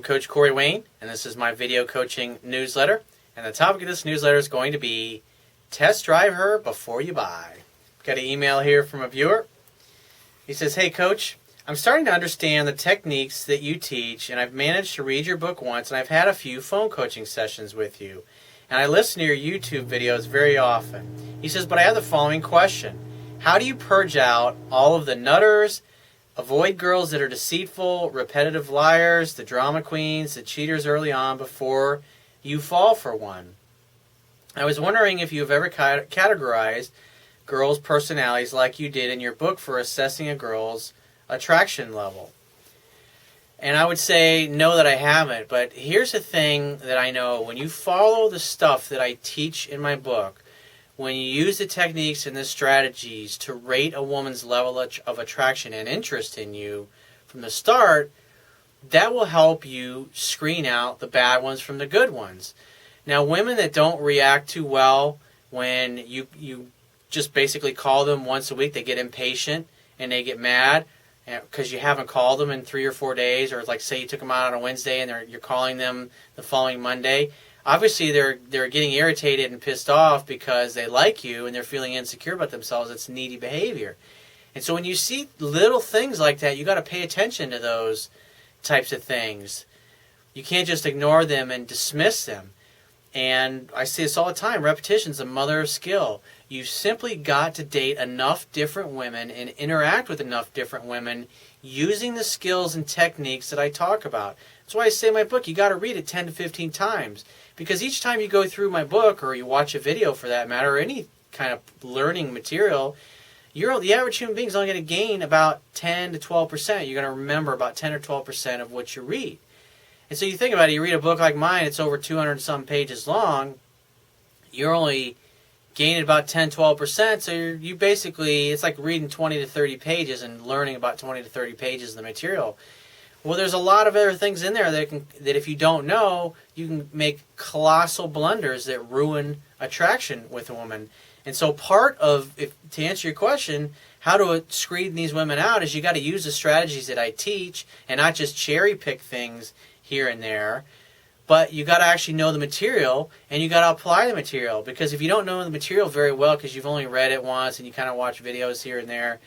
Coach Corey Wayne, and this is my video coaching newsletter. And the topic of this newsletter is going to be Test Drive Her Before You Buy. Got an email here from a viewer. He says, "Hey Coach, I'm starting to understand the techniques that you teach, and I've managed to read your book once, and I've had a few phone coaching sessions with you. And I listen to your YouTube videos very often." He says, "But I have the following question. How do you purge out all of the nutters, avoid girls that are deceitful, repetitive liars, the drama queens, the cheaters early on before you fall for one? I was wondering if you've ever categorized girls' personalities like you did in your book for assessing a girl's attraction level." And I would say no, that I haven't. But here's the thing that I know. When you follow the stuff that I teach in my book, when you use the techniques and the strategies to rate a woman's level of attraction and interest in you from the start, that will help you screen out the bad ones from the good ones. Now, women that don't react too well when you just basically call them once a week, they get impatient and they get mad because you haven't called them in 3 or 4 days, or like say you took them out on a Wednesday and you're calling them the following Monday. Obviously, they're getting irritated and pissed off because they like you and they're feeling insecure about themselves. It's needy behavior. And so when you see little things like that, you got to pay attention to those types of things. You can't just ignore them and dismiss them. And I see this all the time. Repetition's the mother of skill. You've simply got to date enough different women and interact with enough different women using the skills and techniques that I talk about. That's why I say in my book, you got to read it 10 to 15 times. Because each time you go through my book, or you watch a video for that matter, or any kind of learning material, the average human being is only going to gain about 10 to 12%. You're going to remember about 10 or 12% of what you read. And so you think about it, you read a book like mine, it's over 200 and some pages long, you're only gaining about 10, 12%, so you basically, it's like reading 20 to 30 pages and learning about 20 to 30 pages of the material. Well, there's a lot of other things in there that if you don't know, you can make colossal blunders that ruin attraction with a woman. And so part of, to answer your question, how to screen these women out is you got to use the strategies that I teach and not just cherry pick things here and there, but you got to actually know the material and you got to apply the material. Because if you don't know the material very well because you've only read it once and you kind of watch videos here and there,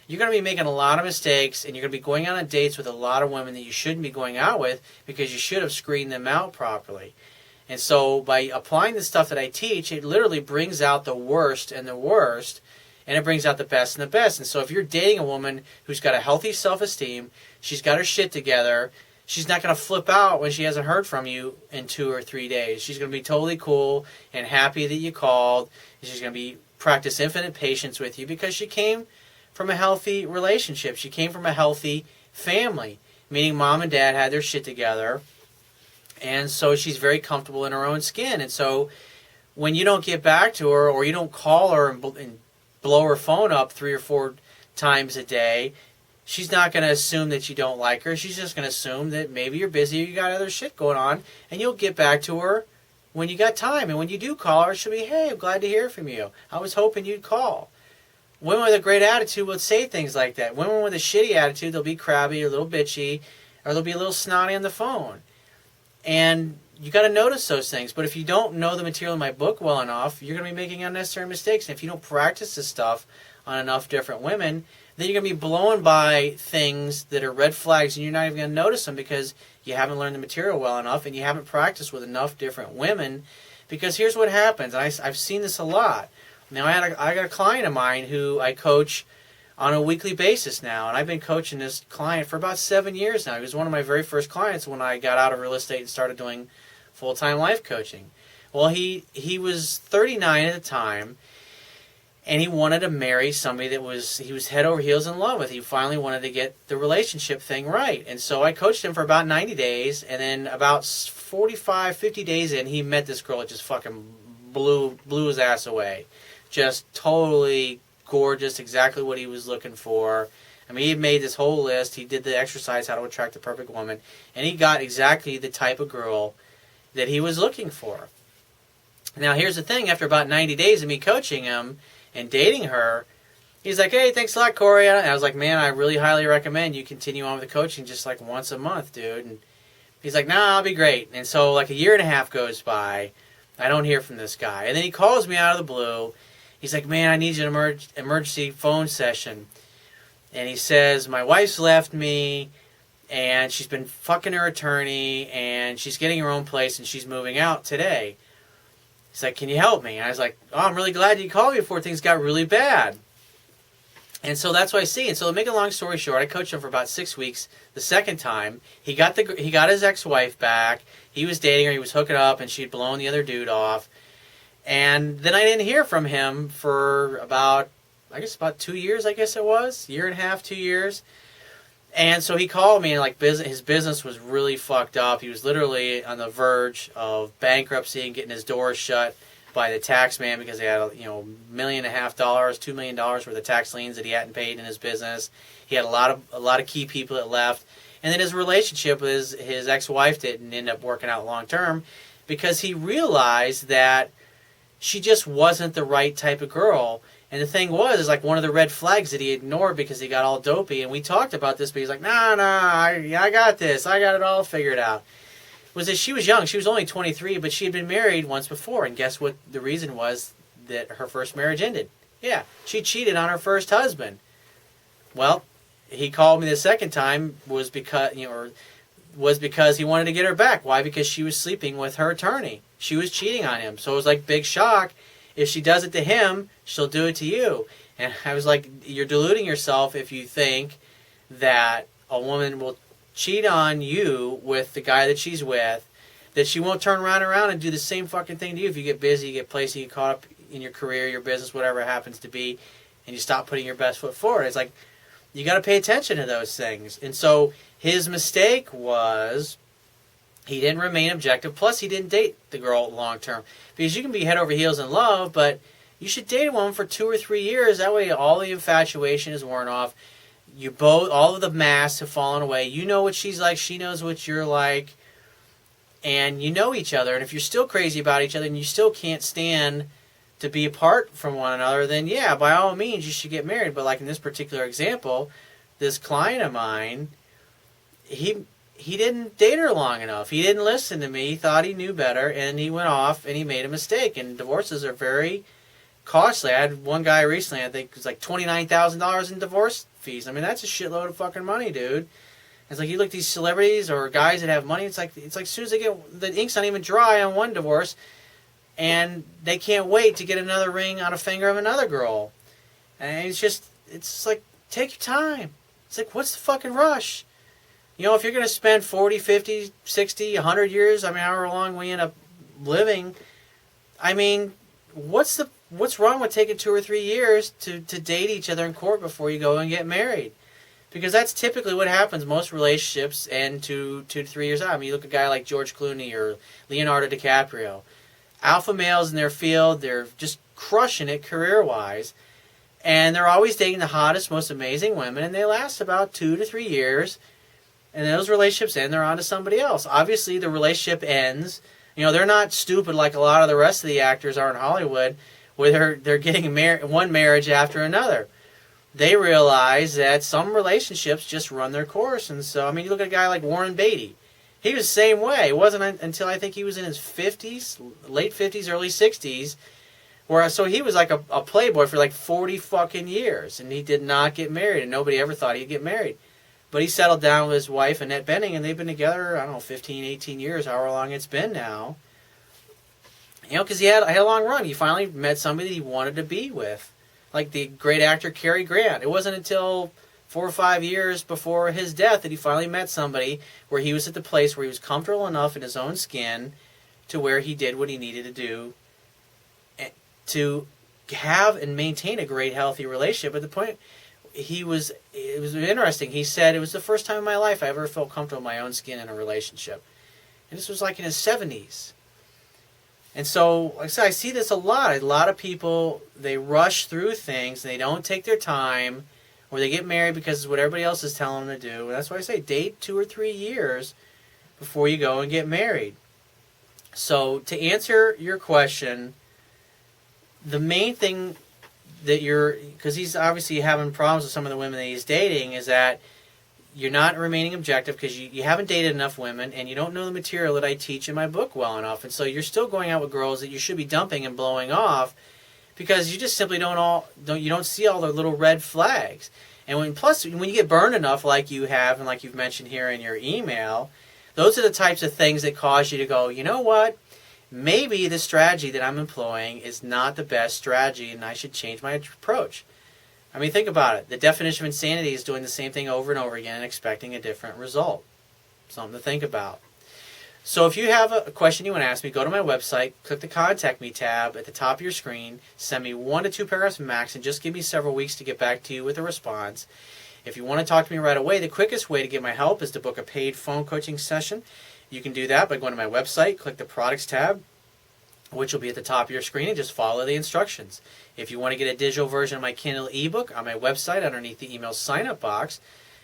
you're going to be making a lot of mistakes, and you're going to be going on dates with a lot of women that you shouldn't be going out with because you should have screened them out properly. And so by applying the stuff that I teach, it literally brings out the worst and the worst, and it brings out the best and the best. And so if you're dating a woman who's got a healthy self-esteem, she's got her shit together, she's not going to flip out when she hasn't heard from you in 2 or 3 days. She's going to be totally cool and happy that you called. And she's going to practice infinite patience with you because she came from a healthy relationship. She came from a healthy family, meaning mom and dad had their shit together, and so she's very comfortable in her own skin. And so when you don't get back to her, or you don't call her and blow her phone up 3 or 4 times a day, she's not going to assume that you don't like her. She's just going to assume that maybe you're busy or you got other shit going on, and you'll get back to her when you got time. And when you do call her, she'll be, "Hey, I'm glad to hear from you. I was hoping you'd call." Women with a great attitude will say things like that. Women with a shitty attitude, they'll be crabby or a little bitchy, or they'll be a little snotty on the phone. And you got to notice those things. But if you don't know the material in my book well enough, you're going to be making unnecessary mistakes. And if you don't practice this stuff on enough different women, then you're going to be blown by things that are red flags, and you're not even going to notice them because you haven't learned the material well enough and you haven't practiced with enough different women. Because here's what happens. I've seen this a lot. Now, I got a client of mine who I coach on a weekly basis now, and I've been coaching this client for about 7 years now. He was one of my very first clients when I got out of real estate and started doing full-time life coaching. Well, he was 39 at the time, and he wanted to marry somebody he was head over heels in love with. He finally wanted to get the relationship thing right. And so I coached him for about 90 days, and then about 45, 50 days in, he met this girl that just fucking blew his ass away. Just totally gorgeous, exactly what he was looking for. I mean, he had made this whole list. He did the exercise, how to attract the perfect woman, and he got exactly the type of girl that he was looking for. Now, here's the thing. After about 90 days of me coaching him and dating her, he's like, "Hey, thanks a lot, Corey." And I was like, "Man, I really highly recommend you continue on with the coaching just like once a month, dude." And He's like, nah, I'll be great. And so like a year and a half goes by. I don't hear from this guy. And then he calls me out of the blue. He's like, man, I need you an emergency phone session. And he says, my wife's left me, and she's been fucking her attorney, and she's getting her own place, and she's moving out today. He's like, can you help me? And I was like, oh, I'm really glad you called me before things got really bad. And so that's what I see. And so to make a long story short, I coached him for about 6 weeks. The second time, he got his ex-wife back. He was dating her. He was hooking up, and she'd blown the other dude off. And then I didn't hear from him for about 2 years, I guess it was. Year and a half, 2 years. And so he called me, and like his business was really fucked up. He was literally on the verge of bankruptcy and getting his doors shut by the tax man because he had $1.5 million, $2 million worth of tax liens that he hadn't paid in his business. He had a lot of key people that left, and then his relationship with his ex-wife didn't end up working out long term because he realized that she just wasn't the right type of girl. And the thing was, like one of the red flags that he ignored because he got all dopey, and we talked about this, but he's like, nah, I got this. I got it all figured out. Was that she was young. She was only 23, but she had been married once before. And guess what the reason was that her first marriage ended? Yeah, she cheated on her first husband. Well, he called me the second time was because he wanted to get her back. Why? Because she was sleeping with her attorney. She was cheating on him. So it was like big shock. If she does it to him, she'll do it to you. And I was like, you're deluding yourself if you think that a woman will cheat on you with the guy that she's with, that she won't turn around and do the same fucking thing to you if you get busy, you get placed, you get caught up in your career, your business, whatever it happens to be, and you stop putting your best foot forward. It's like, you got to pay attention to those things. And so his mistake was he didn't remain objective, plus he didn't date the girl long term. Because you can be head over heels in love, but you should date a woman for 2 or 3 years. That way all the infatuation is worn off. All of the masks have fallen away. You know what she's like. She knows what you're like. And you know each other. And if you're still crazy about each other and you still can't stand to be apart from one another, then yeah, by all means, you should get married. But like in this particular example, this client of mine, he didn't date her long enough. He didn't listen to me. He thought he knew better. And he went off and he made a mistake. And divorces are very costly. I had one guy recently, I think it was like $29,000 in divorce fees. I mean, that's a shitload of fucking money, dude. It's like you look at these celebrities or guys that have money, it's like as soon as they get, the ink's not even dry on one divorce, and they can't wait to get another ring on a finger of another girl. And it's like, take your time. It's like, what's the fucking rush? If you're going to spend 40, 50, 60, 100 years, I mean, however long we end up living, I mean, what's wrong with taking 2 or 3 years to date each other in court before you go and get married? Because that's typically what happens. Most relationships end 2 to 3 years out. I mean, you look at a guy like George Clooney or Leonardo DiCaprio. Alpha males in their field, they're just crushing it career-wise. And they're always dating the hottest, most amazing women, and they last about 2 to 3 years. And those relationships end, they're on to somebody else. Obviously, the relationship ends. They're not stupid like a lot of the rest of the actors are in Hollywood, where they're getting one marriage after another. They realize that some relationships just run their course. And so, I mean, you look at a guy like Warren Beatty. He was the same way. It wasn't until I think he was in his 50s, late 50s, early 60s, so he was like a playboy for like 40 fucking years. And he did not get married, and nobody ever thought he'd get married. But he settled down with his wife, Annette Bening, and they've been together, I don't know, 15, 18 years, however long it's been now. Because he had a long run. He finally met somebody that he wanted to be with. Like the great actor Cary Grant. It wasn't until 4 or 5 years before his death that he finally met somebody where he was at the place where he was comfortable enough in his own skin to where he did what he needed to do to have and maintain a great, healthy relationship. At the point, it was interesting. He said, it was the first time in my life I ever felt comfortable in my own skin in a relationship. And this was like in his 70s. And so, like I said, I see this a lot. A lot of people, they rush through things, and they don't take their time, or they get married because it's what everybody else is telling them to do. And that's why I say date 2 or 3 years before you go and get married. So, to answer your question, the main thing that because he's obviously having problems with some of the women that he's dating, is that you're not remaining objective because you haven't dated enough women and you don't know the material that I teach in my book well enough. And so you're still going out with girls that you should be dumping and blowing off because you just simply don't see all the little red flags. And when you get burned enough like you have and like you've mentioned here in your email, those are the types of things that cause you to go, you know what? Maybe the strategy that I'm employing is not the best strategy and I should change my approach. I mean, think about it. The definition of insanity is doing the same thing over and over again and expecting a different result. Something to think about. So if you have a question you want to ask me, go to my website, click the Contact Me tab at the top of your screen, send me 1 to 2 paragraphs max, and just give me several weeks to get back to you with a response. If you want to talk to me right away, the quickest way to get my help is to book a paid phone coaching session. You can do that by going to my website, click the Products tab, which will be at the top of your screen, and just follow the instructions. If you want to get a digital version of my Kindle ebook, on my website, underneath the email sign-up box,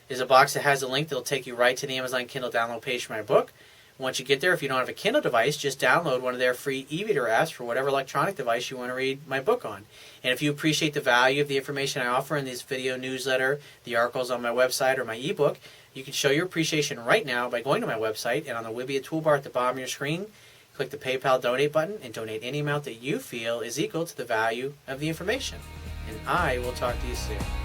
is a box that has a link that will take you right to the Amazon Kindle download page for my book. Once you get there, if you don't have a Kindle device, just download one of their free e-reader apps for whatever electronic device you want to read my book on. And if you appreciate the value of the information I offer in this video newsletter, the articles on my website, or my ebook, you can show your appreciation right now by going to my website and on the Wibbia toolbar at the bottom of your screen, click the PayPal donate button and donate any amount that you feel is equal to the value of the information. And I will talk to you soon.